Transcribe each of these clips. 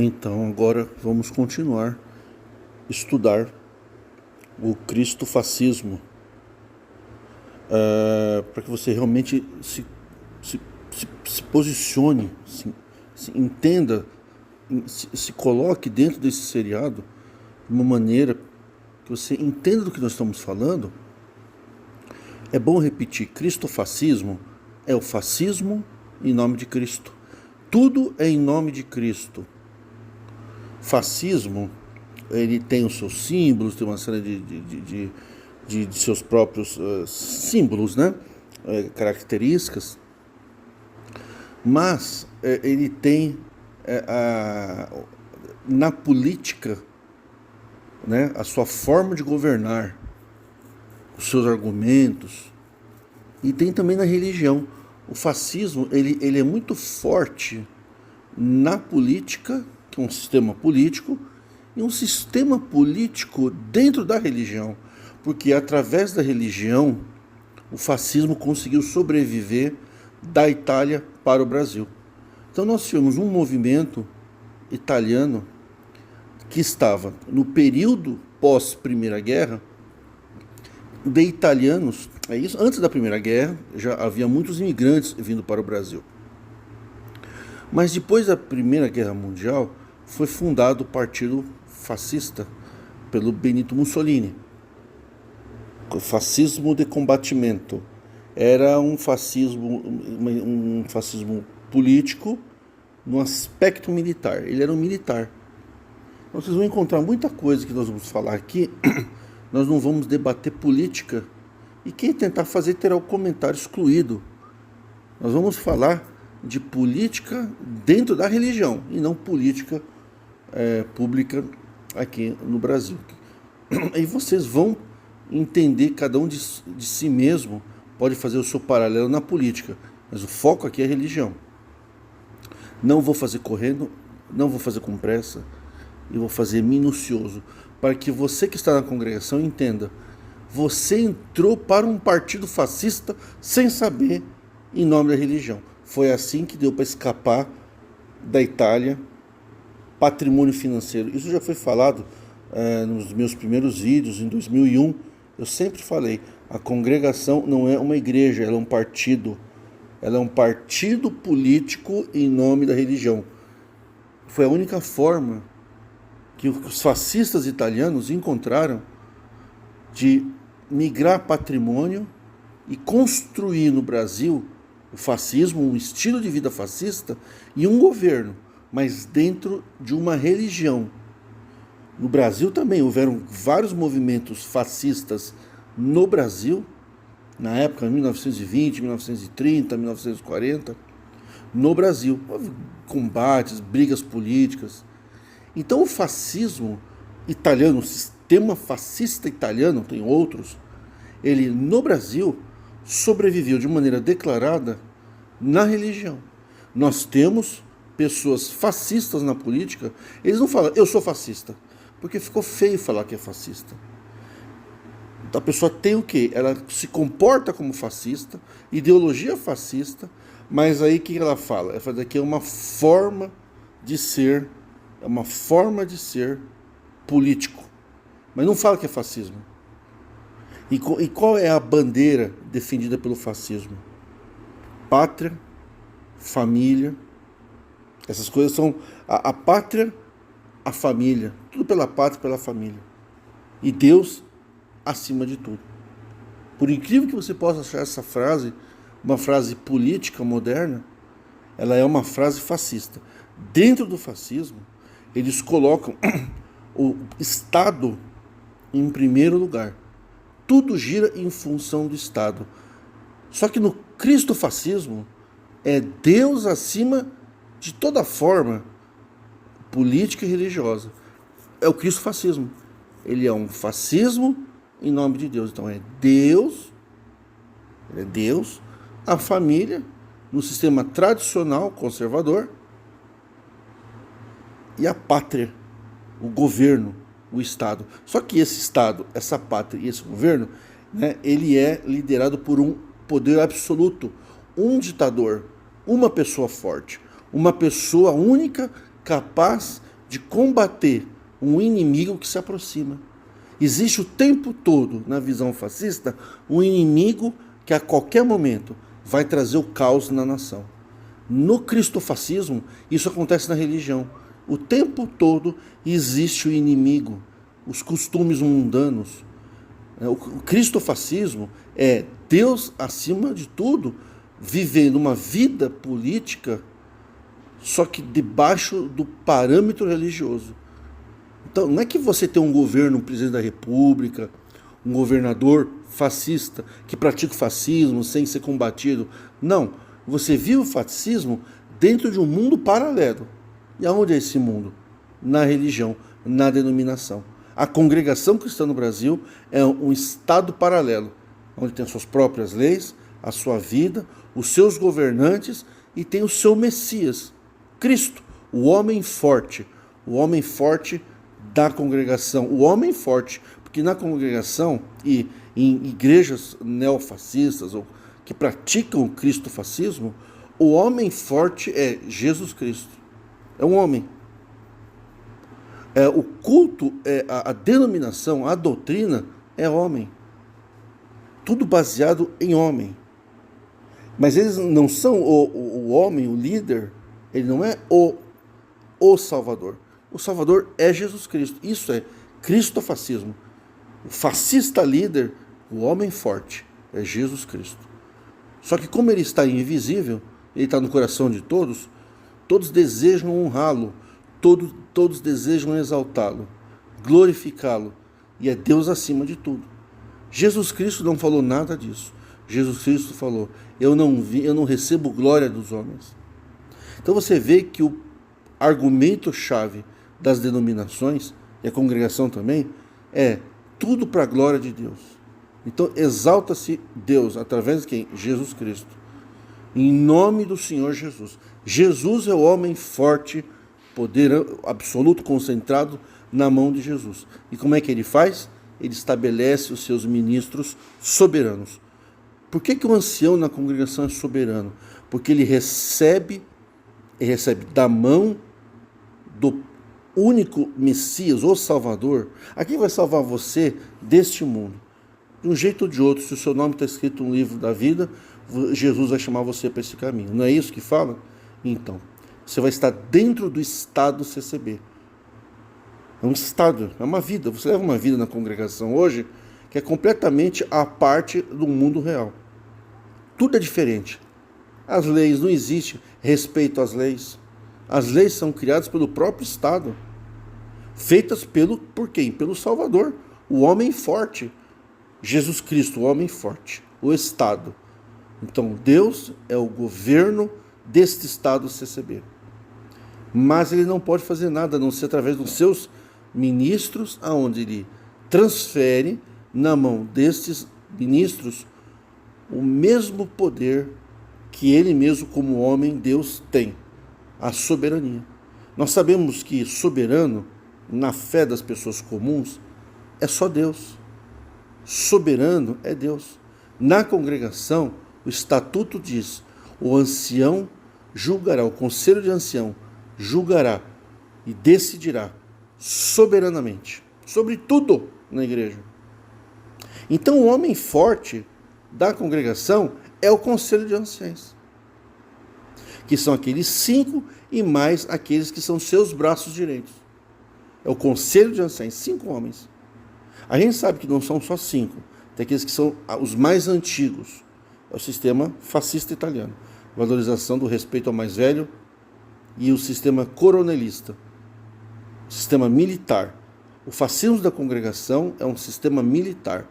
Então agora vamos continuar a estudar o cristofascismo, para que você realmente se posicione, se entenda, se coloque dentro desse seriado de uma maneira que você entenda do que nós estamos falando. É bom repetir: cristofascismo é o fascismo em nome de Cristo. Tudo é em nome de Cristo. Fascismo, ele tem os seus símbolos, tem uma série de seus próprios símbolos, né? Características, mas ele tem na política, né, a sua forma de governar, os seus argumentos, e tem também na religião. O fascismo ele é muito forte na política, que é um sistema político, e um sistema político dentro da religião, porque através da religião o fascismo conseguiu sobreviver da Itália para o Brasil. Então nós tivemos um movimento italiano que estava no período pós-Primeira Guerra, de italianos, antes da Primeira Guerra já havia muitos imigrantes vindo para o Brasil. Mas depois da Primeira Guerra Mundial foi fundado o Partido Fascista pelo Benito Mussolini. O fascismo de combatimento era um fascismo político no aspecto militar. Ele era um militar. Então, vocês vão encontrar muita coisa que nós vamos falar aqui. Nós não vamos debater política. E quem tentar fazer terá o comentário excluído. Nós vamos falar de política dentro da religião e não política pública aqui no Brasil. E vocês vão entender, cada um de si mesmo pode fazer o seu paralelo na política, mas o foco aqui é a religião. Não vou fazer correndo, não vou fazer com pressa, e vou fazer minucioso, para que você que está na congregação entenda: você entrou para um partido fascista sem saber, em nome da religião. Foi assim que deu para escapar da Itália. Patrimônio financeiro, isso já foi falado nos meus primeiros vídeos, em 2001. Eu sempre falei: a congregação não é uma igreja, ela é um partido. Ela é um partido político em nome da religião. Foi a única forma que os fascistas italianos encontraram de migrar patrimônio e construir no Brasil o fascismo, um estilo de vida fascista e um governo, mas dentro de uma religião. No Brasil também houveram vários movimentos fascistas no Brasil, na época, 1920, 1930, 1940, no Brasil. Houve combates, brigas políticas. Então o fascismo italiano, o sistema fascista italiano, tem outros, ele no Brasil sobreviveu de maneira declarada na religião. Nós temos pessoas fascistas na política, eles não falam: eu sou fascista, porque ficou feio falar que é fascista. A pessoa tem o quê? Ela se comporta como fascista, ideologia fascista, mas aí o que ela fala? Ela fala que é uma forma de ser, político, mas não fala que é fascismo. E qual é a bandeira defendida pelo fascismo? Pátria, família. Essas coisas são a pátria, a família, tudo pela pátria e pela família. E Deus acima de tudo. Por incrível que você possa achar essa frase uma frase política moderna, ela é uma frase fascista. Dentro do fascismo, eles colocam o Estado em primeiro lugar. Tudo gira em função do Estado. Só que no cristofascismo é Deus acima de toda forma política e religiosa. É o cristofascismo. Ele é um fascismo em nome de Deus. Então é Deus, a família, no sistema tradicional conservador, e a pátria, o governo, o Estado. Só que esse Estado, essa pátria e esse governo, né, ele é liderado por um poder absoluto, um ditador, uma pessoa forte, uma pessoa única capaz de combater um inimigo que se aproxima. Existe o tempo todo, na visão fascista, um inimigo que a qualquer momento vai trazer o caos na nação. No cristofascismo, isso acontece na religião. O tempo todo existe o inimigo, os costumes mundanos. O cristofascismo é Deus acima de tudo, vivendo uma vida política, só que debaixo do parâmetro religioso. Então, não é que você tem um governo, um presidente da república, um governador fascista, que pratica o fascismo sem ser combatido. Não, você vive o fascismo dentro de um mundo paralelo. E aonde é esse mundo? Na religião, na denominação. A congregação cristã no Brasil é um estado paralelo, onde tem as suas próprias leis, a sua vida, os seus governantes e tem o seu Messias, Cristo, o homem forte da congregação, o homem forte, porque na congregação e em igrejas neofascistas ou que praticam o cristofascismo, o homem forte é Jesus Cristo. É um homem. O culto, a denominação, a doutrina é homem. Tudo baseado em homem. Mas eles não são o homem, o líder. Ele não é o Salvador. O Salvador é Jesus Cristo. Isso é cristofascismo. O fascista líder, o homem forte, é Jesus Cristo. Só que como ele está invisível, ele está no coração de todos, todos desejam honrá-lo, todos desejam exaltá-lo, glorificá-lo, e é Deus acima de tudo. Jesus Cristo não falou nada disso. Jesus Cristo falou: eu não recebo glória dos homens. Então você vê que o argumento-chave das denominações, e a congregação também, é tudo para a glória de Deus. Então exalta-se Deus através de quem? Jesus Cristo. Em nome do Senhor Jesus. Jesus é o homem forte, poder absoluto concentrado na mão de Jesus. E como é que ele faz? Ele estabelece os seus ministros soberanos. Por que o ancião na congregação é soberano? Porque ele recebe da mão do único Messias, o Salvador. Aqui vai salvar você deste mundo. De um jeito ou de outro, se o seu nome está escrito no livro da vida, Jesus vai chamar você para esse caminho. Não é isso que fala? Então, você vai estar dentro do estado CCB. É um estado, é uma vida. Você leva uma vida na congregação hoje que é completamente à parte do mundo real. Tudo é diferente. As leis, não existe respeito às leis. As leis são criadas pelo próprio Estado. Feitas por quem? Pelo Salvador, o homem forte. Jesus Cristo, o homem forte, o Estado. Então, Deus é o governo deste Estado CCB. Mas ele não pode fazer nada, a não ser através dos seus ministros, aonde ele transfere na mão destes ministros o mesmo poder que ele mesmo, como homem, Deus tem, a soberania. Nós sabemos que soberano, na fé das pessoas comuns, é só Deus. Soberano é Deus. Na congregação, o estatuto diz: o ancião julgará, o conselho de ancião julgará e decidirá soberanamente sobre tudo na igreja. Então o homem forte da congregação é o conselho de anciães, que são aqueles 5 e mais aqueles que são seus braços direitos. É o conselho de anciães, 5 homens. A gente sabe que não são só 5, tem aqueles que são os mais antigos. É o sistema fascista italiano. Valorização do respeito ao mais velho e o sistema coronelista, o sistema militar. O fascismo da congregação é um sistema militar.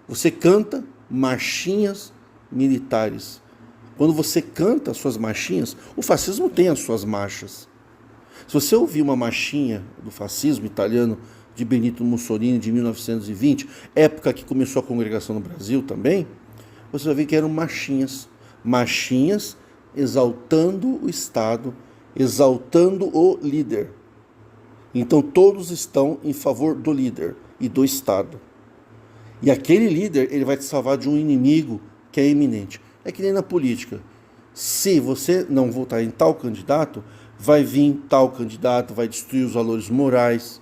Você canta marchinhas militares. Quando você canta as suas marchinhas, o fascismo tem as suas marchas. Se você ouvir uma marchinha do fascismo italiano de Benito Mussolini de 1920, época que começou a congregação no Brasil também, você vai ver que eram marchinhas exaltando o Estado, exaltando o líder. Então todos estão em favor do líder e do Estado. E aquele líder, ele vai te salvar de um inimigo que é iminente. É que nem na política. Se você não votar em tal candidato, vai vir tal candidato, vai destruir os valores morais,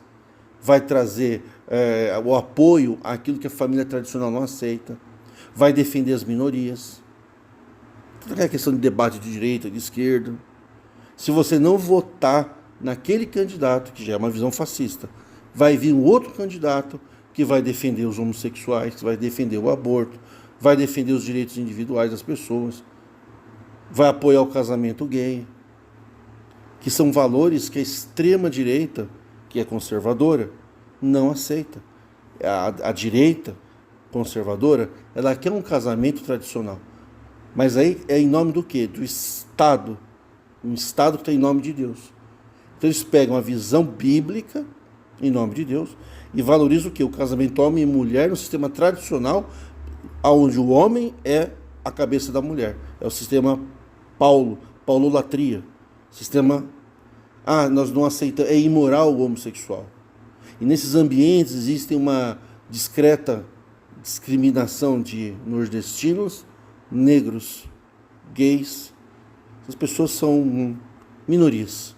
vai trazer o apoio àquilo que a família tradicional não aceita, vai defender as minorias. Tudo é questão de debate de direita, de esquerda. Se você não votar naquele candidato, que já é uma visão fascista, vai vir um outro candidato que vai defender os homossexuais, que vai defender o aborto, vai defender os direitos individuais das pessoas, vai apoiar o casamento gay, que são valores que a extrema-direita, que é conservadora, não aceita. A direita conservadora, ela quer um casamento tradicional. Mas aí é em nome do quê? Do Estado. Um Estado que está em nome de Deus. Então eles pegam a visão bíblica, em nome de Deus, e valorizam o quê? O casamento homem e mulher no sistema tradicional, onde o homem é a cabeça da mulher. É o sistema paulolatria. Sistema, nós não aceitamos, é imoral o homossexual. E nesses ambientes existe uma discreta discriminação de nordestinos, negros, gays. Essas pessoas são minorias.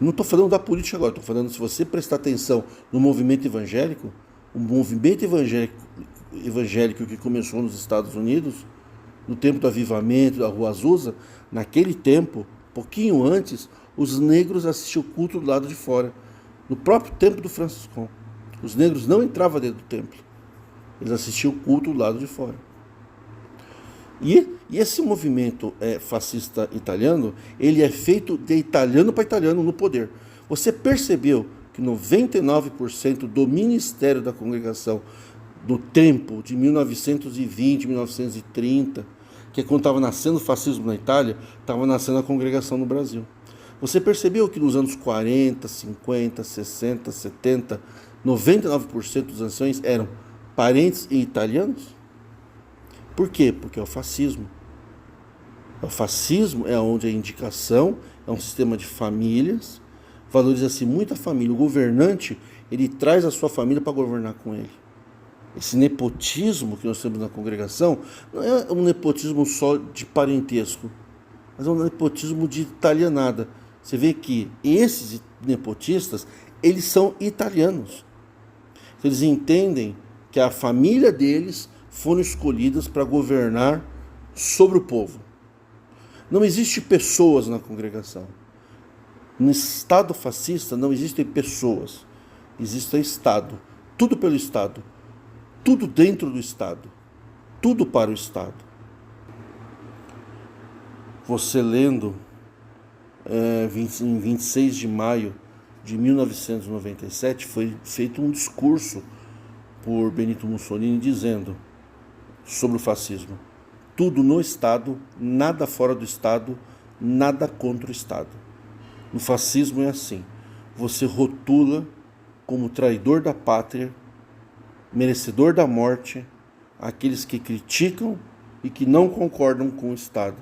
Não estou falando da política agora, estou falando, se você prestar atenção no movimento evangélico, o movimento evangélico que começou nos Estados Unidos, no tempo do avivamento, da Rua Azusa, naquele tempo, pouquinho antes, os negros assistiam o culto do lado de fora, no próprio templo do Franciscão. Os negros não entravam dentro do templo, eles assistiam o culto do lado de fora. E esse movimento fascista italiano, ele é feito de italiano para italiano no poder. Você percebeu que 99% do ministério da congregação do tempo de 1920, 1930, que é quando estava nascendo o fascismo na Itália, estava nascendo a congregação no Brasil. Você percebeu que nos anos 40, 50, 60, 70, 99% dos anciões eram parentes e italianos? Por quê? Porque é o fascismo. O fascismo é onde a indicação é um sistema de famílias, valoriza-se muito a família. O governante, ele traz a sua família para governar com ele. Esse nepotismo que nós temos na congregação não é um nepotismo só de parentesco, mas é um nepotismo de italianada. Você vê que esses nepotistas, eles são italianos. Eles entendem que a família deles foram escolhidas para governar sobre o povo. Não existe pessoas na congregação. No Estado fascista não existem pessoas. Existe o Estado. Tudo pelo Estado. Tudo dentro do Estado. Tudo para o Estado. Você lendo em 26 de maio de 1997, foi feito um discurso por Benito Mussolini dizendo sobre o fascismo: tudo no Estado, nada fora do Estado, nada contra o Estado. No fascismo é assim: você rotula como traidor da pátria, merecedor da morte, aqueles que criticam e que não concordam com o Estado.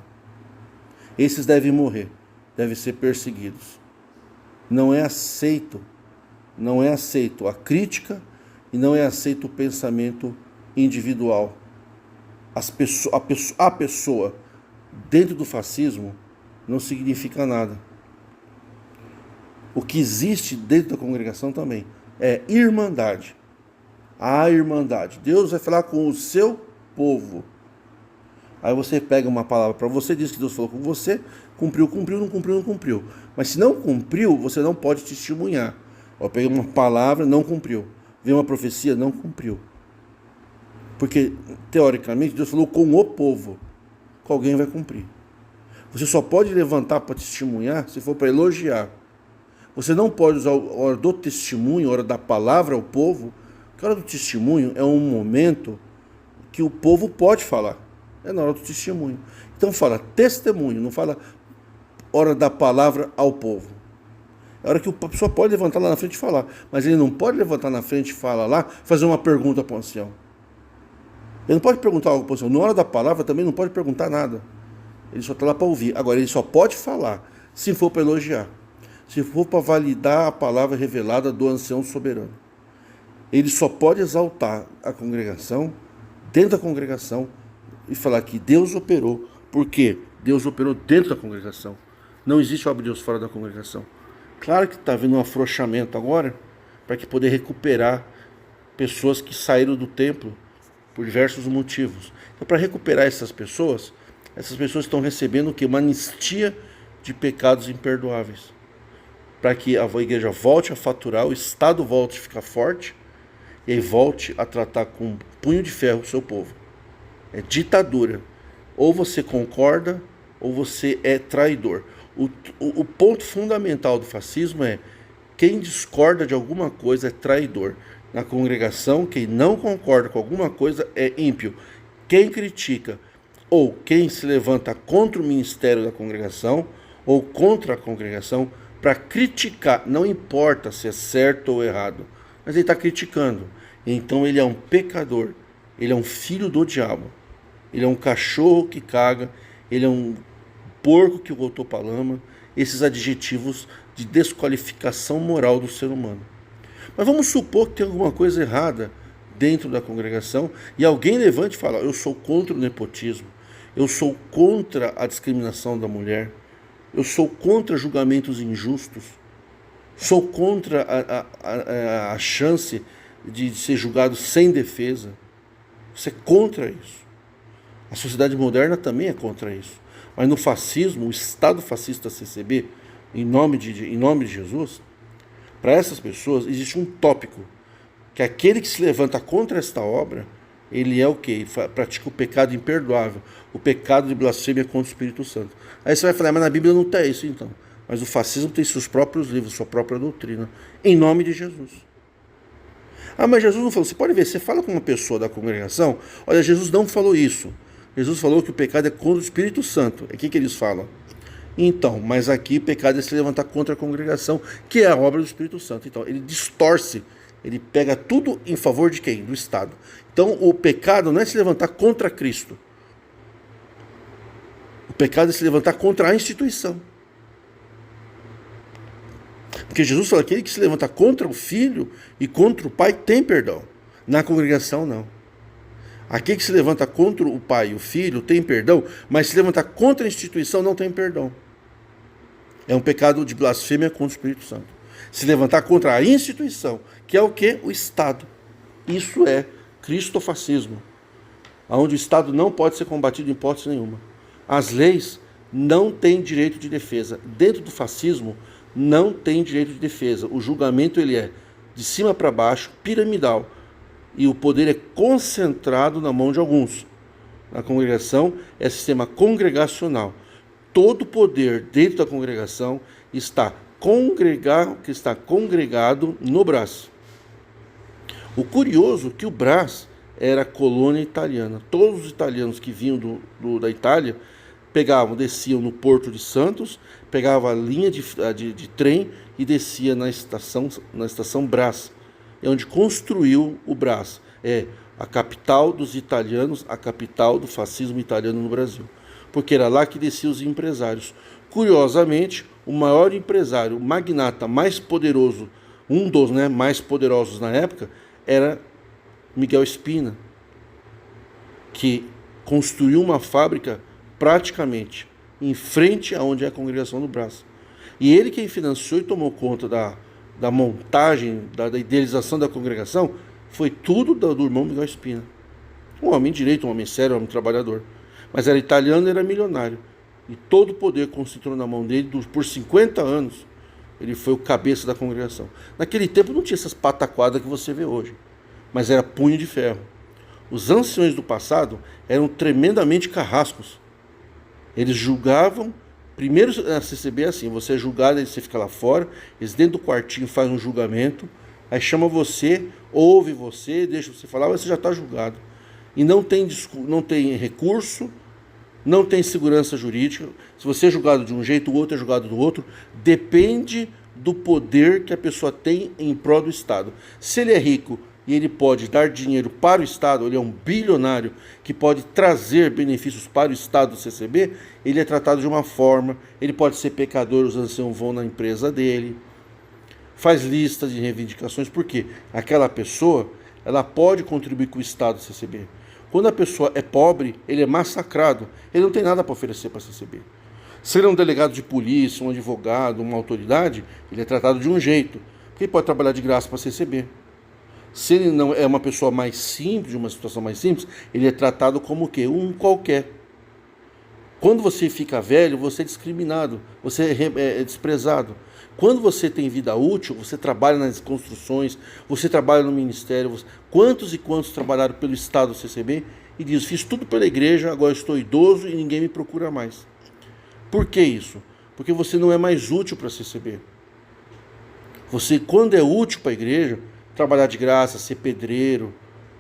Esses devem morrer, devem ser perseguidos. Não é aceito a crítica e não é aceito o pensamento individual. A pessoa dentro do fascismo não significa nada. O que existe dentro da congregação também é irmandade. A irmandade. Deus vai falar com o seu povo. Aí você pega uma palavra para você, diz que Deus falou com você, cumpriu, não cumpriu. Mas se não cumpriu, você não pode testemunhar. Eu peguei uma palavra, não cumpriu. Veio uma profecia, não cumpriu. Porque, teoricamente, Deus falou com o povo. Com alguém vai cumprir. Você só pode levantar para testemunhar se for para elogiar. Você não pode usar a hora do testemunho, a hora da palavra ao povo, porque a hora do testemunho é um momento que o povo pode falar. É na hora do testemunho. Então fala testemunho, não fala hora da palavra ao povo. É a hora que a pessoa pode levantar lá na frente e falar. Mas ele não pode levantar na frente e falar lá, fazer uma pergunta para o ancião. Ele não pode perguntar algo para o ancião. Na hora da palavra também não pode perguntar nada. Ele só está lá para ouvir. Agora, ele só pode falar se for para elogiar. Se for para validar a palavra revelada do ancião soberano. Ele só pode exaltar a congregação, dentro da congregação, e falar que Deus operou. Por quê? Deus operou dentro da congregação. Não existe obra de Deus fora da congregação. Claro que está havendo um afrouxamento agora, para que poder recuperar pessoas que saíram do templo por diversos motivos. Então, para recuperar essas pessoas estão recebendo o quê? Uma anistia de pecados imperdoáveis. Para que a igreja volte a faturar, o Estado volte a ficar forte, e aí volte a tratar com punho de ferro o seu povo. É ditadura. Ou você concorda, ou você é traidor. O ponto fundamental do fascismo é: quem discorda de alguma coisa é traidor. Na congregação, quem não concorda com alguma coisa é ímpio. Quem critica ou quem se levanta contra o ministério da congregação ou contra a congregação para criticar, não importa se é certo ou errado, mas ele está criticando. Então ele é um pecador, ele é um filho do diabo, ele é um cachorro que caga, ele é um porco que voltou para a lama, esses adjetivos de desqualificação moral do ser humano. Mas vamos supor que tem alguma coisa errada dentro da congregação e alguém levante e fala: eu sou contra o nepotismo, eu sou contra a discriminação da mulher, eu sou contra julgamentos injustos, sou contra a chance de ser julgado sem defesa. Você é contra isso. A sociedade moderna também é contra isso. Mas no fascismo, o Estado fascista CCB, em nome de Jesus, para essas pessoas existe um tópico, que aquele que se levanta contra esta obra, ele é o quê? Ele pratica o pecado imperdoável, o pecado de blasfêmia contra o Espírito Santo. Aí você vai falar: mas na Bíblia não tem isso então. Mas o fascismo tem seus próprios livros, sua própria doutrina, em nome de Jesus. Ah, mas Jesus não falou. Você pode ver, você fala com uma pessoa da congregação: olha, Jesus não falou isso. Jesus falou que o pecado é contra o Espírito Santo. É o que eles falam? Então, mas aqui o pecado é se levantar contra a congregação, que é a obra do Espírito Santo. Então, ele distorce, ele pega tudo em favor de quem? Do Estado. Então, o pecado não é se levantar contra Cristo. O pecado é se levantar contra a instituição. Porque Jesus fala que aquele que se levanta contra o Filho e contra o Pai tem perdão. Na congregação, não. Aquele que se levanta contra o Pai e o Filho tem perdão, mas se levantar contra a instituição não tem perdão. É um pecado de blasfêmia contra o Espírito Santo. Se levantar contra a instituição, que é o quê? O Estado. Isso é cristofascismo, onde o Estado não pode ser combatido em hipótese nenhuma. As leis não têm direito de defesa. Dentro do fascismo, não tem direito de defesa. O julgamento ele é de cima para baixo, piramidal. E o poder é concentrado na mão de alguns. Na congregação é sistema congregacional. Todo o poder dentro da congregação está congregado no Brás. O curioso é que o Brás era colônia italiana. Todos os italianos que vinham da Itália desciam no Porto de Santos, pegavam a linha de trem e descia na estação Brás. É onde construiu o Brás. É a capital dos italianos, a capital do fascismo italiano no Brasil. Porque era lá que desciam os empresários. Curiosamente, o maior empresário, o magnata mais poderoso, um dos mais poderosos na época, era Miguel Spina, que construiu uma fábrica praticamente em frente aonde é a congregação do Brás. E ele quem financiou e tomou conta da montagem, da idealização da congregação, foi tudo do irmão Miguel Spina. Um homem direito, um homem sério, um homem trabalhador. Mas era italiano e era milionário. E todo o poder concentrou na mão dele por 50 anos. Ele foi o cabeça da congregação. Naquele tempo não tinha essas pataquadas que você vê hoje. Mas era punho de ferro. Os anciões do passado eram tremendamente carrascos. Eles julgavam Primeiro, a CCB é assim, você é julgado, aí você fica lá fora, eles dentro do quartinho fazem um julgamento, aí chama você, ouve você, deixa você falar, mas você já está julgado. E não tem recurso, não tem segurança jurídica. Se você é julgado de um jeito, o outro é julgado do outro, depende do poder que a pessoa tem em prol do Estado. Se ele é rico e ele pode dar dinheiro para o Estado, ele é um bilionário que pode trazer benefícios para o Estado do CCB, ele é tratado de uma forma, ele pode ser pecador, os anciãos vão na empresa dele, faz lista de reivindicações, porque aquela pessoa ela pode contribuir com o Estado do CCB. Quando a pessoa é pobre, ele é massacrado, ele não tem nada para oferecer para a CCB. Se ele é um delegado de polícia, um advogado, uma autoridade, ele é tratado de um jeito, porque ele pode trabalhar de graça para a CCB. Se ele não é uma pessoa mais simples, de uma situação mais simples, ele é tratado como o quê? Um qualquer. Quando você fica velho, você é discriminado, você é desprezado. Quando você tem vida útil, você trabalha nas construções, você trabalha no ministério. Quantos e quantos trabalharam pelo Estado do CCB e diz, fiz tudo pela igreja, agora estou idoso e ninguém me procura mais. Por que isso? Porque você não é mais útil para a CCB. Você, quando é útil para a igreja, trabalhar de graça, ser pedreiro,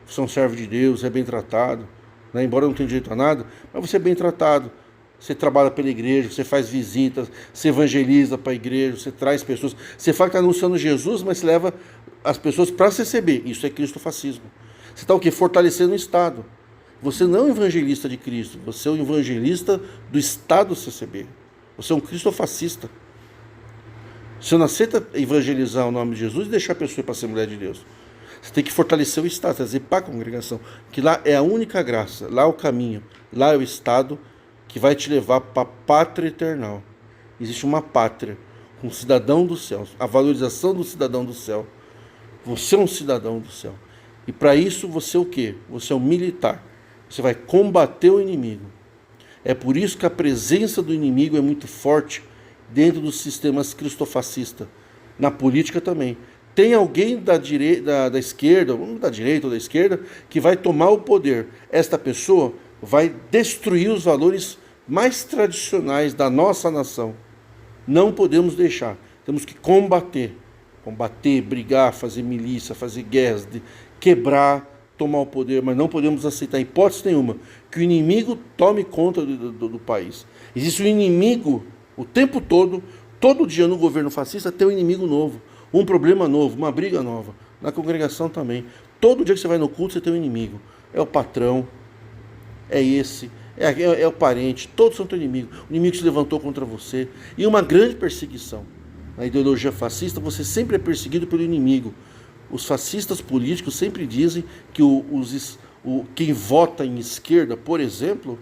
ser um servo de Deus, é bem tratado, né? Embora não tenha direito a nada, mas você é bem tratado. Você trabalha pela igreja, você faz visitas, você evangeliza para a igreja, você traz pessoas. Você fala que está anunciando Jesus, mas você leva as pessoas para a CCB. Isso é cristofascismo. Você está o quê? Fortalecendo o Estado. Você não é um evangelista de Cristo, você é um evangelista do Estado CCB. Você é um cristofascista. Você não aceita evangelizar o nome de Jesus e deixar a pessoa ir para a Assembleia de Deus. Você tem que fortalecer o Estado, trazer para a congregação. Que lá é a única graça, lá é o caminho, lá é o Estado que vai te levar para a pátria eternal. Existe uma pátria, um cidadão do céu, a valorização do cidadão do céu. Você é um cidadão do céu. E para isso você é o quê? Você é um militar. Você vai combater o inimigo. É por isso que a presença do inimigo é muito forte dentro dos sistemas cristofascistas. Na política também. Tem alguém da esquerda, da direita ou da esquerda, que vai tomar o poder. Esta pessoa vai destruir os valores mais tradicionais da nossa nação. Não podemos deixar. Temos que combater. Combater, brigar, fazer milícia, fazer guerras, quebrar, tomar o poder, mas não podemos aceitar, em hipótese nenhuma, que o inimigo tome conta do país. Existe um inimigo o tempo todo dia no governo fascista tem um inimigo novo, um problema novo, uma briga nova. Na congregação também. Todo dia que você vai no culto, você tem um inimigo. É o patrão, é esse, é o parente, todos são teu inimigo. O inimigo se levantou contra você. E uma grande perseguição. Na ideologia fascista, você sempre é perseguido pelo inimigo. Os fascistas políticos sempre dizem que quem vota em esquerda, por exemplo,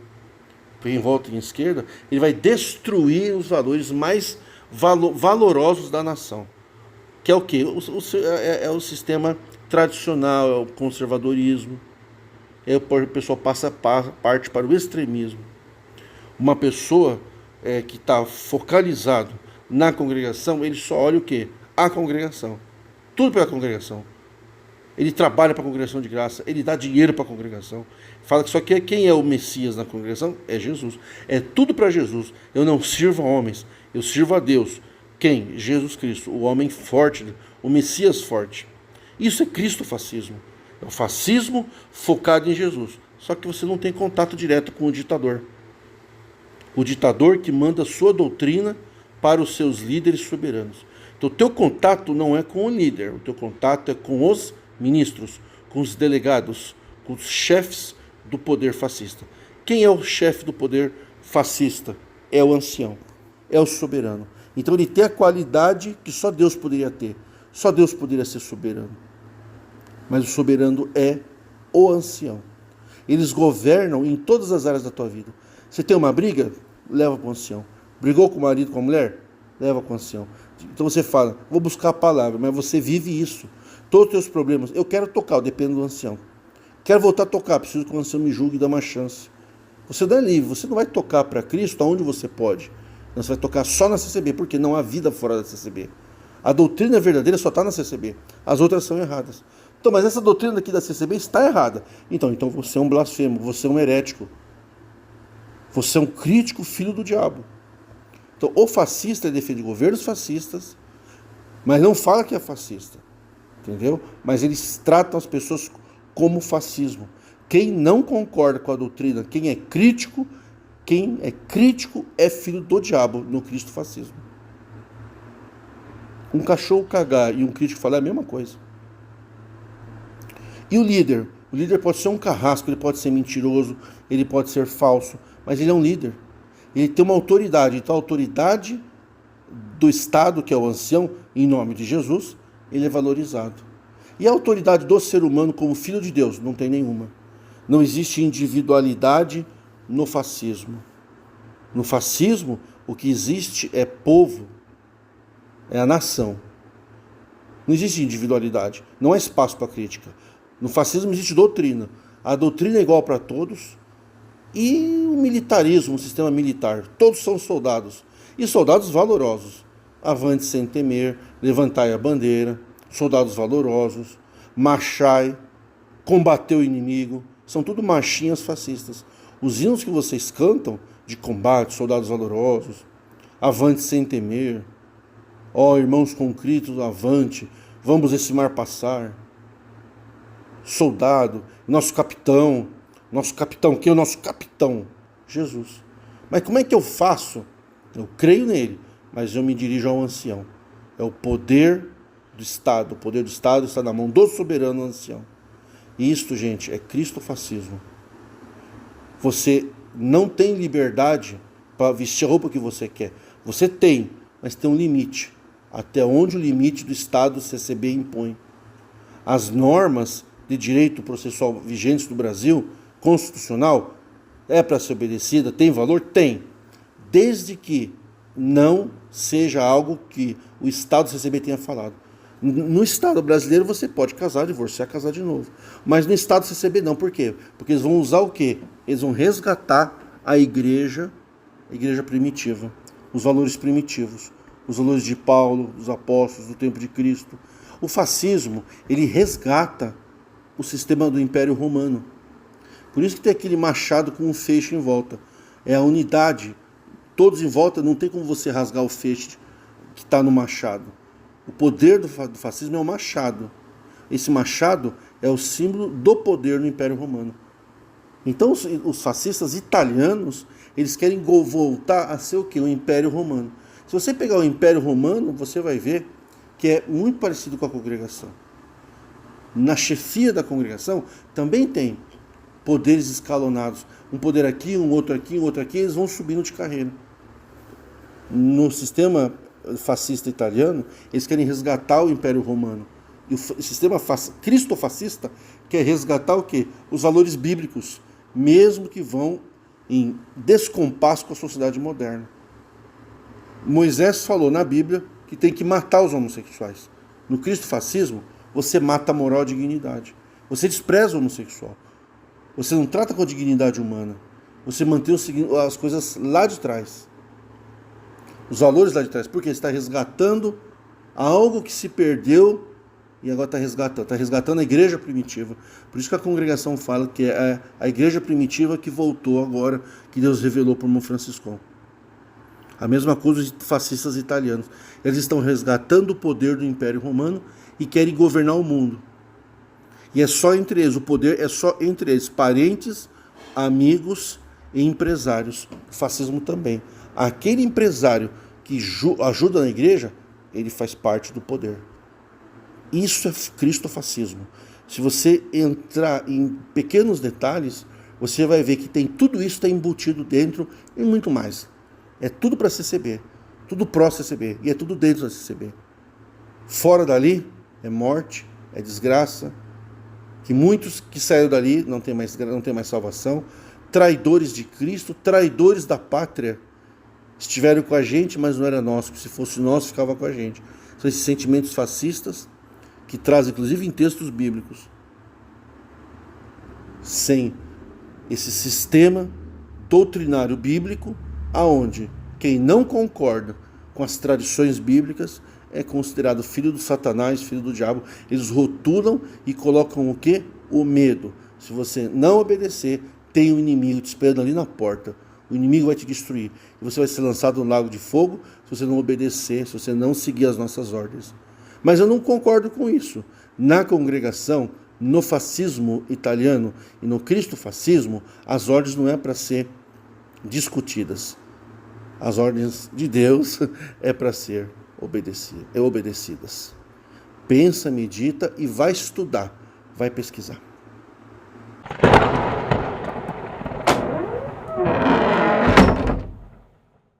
quem vota em esquerda, ele vai destruir os valores mais valorosos da nação. Que é o quê? É o sistema tradicional, é o conservadorismo. O pessoal parte para o extremismo. Uma pessoa que está focalizado na congregação, ele só olha o quê? A congregação. Tudo pela congregação. Ele trabalha para a congregação de graça, ele dá dinheiro para a congregação. Fala que só que quem é o Messias na congregação é Jesus. É tudo para Jesus. Eu não sirvo a homens, eu sirvo a Deus. Quem? Jesus Cristo, o homem forte, o Messias forte. Isso é cristofascismo. É o fascismo focado em Jesus. Só que você não tem contato direto com o ditador. O ditador que manda sua doutrina para os seus líderes soberanos. Então o teu contato não é com o líder, o teu contato é com os ministros, com os delegados, com os chefes do poder fascista. Quem é o chefe do poder fascista? É o ancião, é o soberano. Então ele tem a qualidade que só Deus poderia ter. Só Deus poderia ser soberano. Mas o soberano é o ancião. Eles governam em todas as áreas da tua vida. Você tem uma briga? Leva para o ancião. Brigou com o marido, com a mulher? Leva para o ancião. Então você fala, vou buscar a palavra, mas você vive isso. Todos os teus problemas, eu quero tocar, eu dependo do ancião. Quero voltar a tocar, preciso que o ancião me julgue e dê uma chance. Você não é livre, você não vai tocar para Cristo aonde você pode. Não, você vai tocar só na CCB, porque não há vida fora da CCB. A doutrina verdadeira só está na CCB. As outras são erradas. Então, mas essa doutrina aqui da CCB está errada. Então você é um blasfemo, você é um herético. Você é um crítico filho do diabo. Então, o fascista defende governos fascistas, mas não fala que é fascista, entendeu? Mas eles tratam as pessoas como fascismo. Quem não concorda com a doutrina, quem é crítico é filho do diabo no Cristo fascismo. Um cachorro cagar e um crítico falar é a mesma coisa. E o líder? O líder pode ser um carrasco, ele pode ser mentiroso, ele pode ser falso, mas ele é um líder. Ele tem uma autoridade. Então a autoridade do Estado, que é o ancião, em nome de Jesus, ele é valorizado. E a autoridade do ser humano como filho de Deus? Não tem nenhuma. Não existe individualidade no fascismo. No fascismo, o que existe é povo, é a nação. Não existe individualidade, não há espaço para crítica. No fascismo existe doutrina. A doutrina é igual para todos. E o militarismo, o sistema militar, todos são soldados. E soldados valorosos. Avante sem temer, levantai a bandeira, soldados valorosos, marchai, combater o inimigo. São tudo marchinhas fascistas. Os hinos que vocês cantam de combate, soldados valorosos, avante sem temer, ó irmãos concritos, avante, vamos esse mar passar. Soldado, nosso capitão, quem é o nosso capitão? Jesus. Mas como é que eu faço? Eu creio nele, mas eu me dirijo ao ancião. É o poder do Estado. O poder do Estado está na mão do soberano ancião. E isto, gente, é cristofascismo. Você não tem liberdade para vestir a roupa que você quer. Você tem, mas tem um limite. Até onde o limite do Estado CCB impõe. As normas de direito processual vigentes do Brasil, constitucional, é para ser obedecida, tem valor? Tem. Desde que não seja algo que o Estado CCB tenha falado. No Estado brasileiro você pode casar, divorciar, casar de novo. Mas no Estado CCB não. Por quê? Porque eles vão usar o quê? Eles vão resgatar a igreja primitiva, os valores primitivos, os valores de Paulo, dos apóstolos, do tempo de Cristo. O fascismo, ele resgata o sistema do Império Romano. Por isso que tem aquele machado com um feixe em volta. É a unidade. Todos em volta, não tem como você rasgar o feixe que está no machado. O poder do fascismo é o machado. Esse machado é o símbolo do poder no Império Romano. Então os fascistas italianos, eles querem voltar a ser o quê? O Império Romano. Se você pegar o Império Romano, você vai ver que é muito parecido com a congregação. Na chefia da congregação também tem poderes escalonados. Um poder aqui, um outro aqui, um outro aqui, eles vão subindo de carreira. No sistema fascista italiano, eles querem resgatar o Império Romano. E o sistema cristofascista quer resgatar o quê? Os valores bíblicos, mesmo que vão em descompasso com a sociedade moderna. Moisés falou na Bíblia que tem que matar os homossexuais. No cristofascismo, você mata a moral e a dignidade. Você despreza o homossexual. Você não trata com a dignidade humana. Você mantém as coisas lá de trás. Os valores lá de trás. Porque você está resgatando algo que se perdeu e agora está resgatando a igreja primitiva. Por isso que a congregação fala que é a igreja primitiva que voltou agora, que Deus revelou por Mão Franciscão. A mesma coisa os fascistas italianos. Eles estão resgatando o poder do Império Romano e querem governar o mundo. E é só entre eles, o poder é só entre eles, parentes, amigos e empresários. O fascismo também. Aquele empresário que ajuda na igreja, ele faz parte do poder. Isso é cristofascismo. Se você entrar em pequenos detalhes, você vai ver que tudo isso está embutido dentro e muito mais. É tudo para CCB, tudo pró-CCB, e é tudo dentro da CCB. Fora dali é morte, é desgraça, que muitos que saíram dali não tem mais salvação, traidores de Cristo, traidores da pátria, estiveram com a gente, mas não era nosso, se fosse nosso, ficava com a gente. São esses sentimentos fascistas que trazem, inclusive em textos bíblicos, sem esse sistema doutrinário bíblico, aonde quem não concorda com as tradições bíblicas é considerado filho do Satanás, filho do diabo. Eles rotulam e colocam o quê? O medo. Se você não obedecer, tem um inimigo te esperando ali na porta. O inimigo vai te destruir. E você vai ser lançado no lago de fogo se você não obedecer, se você não seguir as nossas ordens. Mas eu não concordo com isso. Na congregação, no fascismo italiano e no cristofascismo, as ordens não é para ser discutidas. As ordens de Deus é para ser obedecidas. Pensa, medita e vai estudar, vai pesquisar.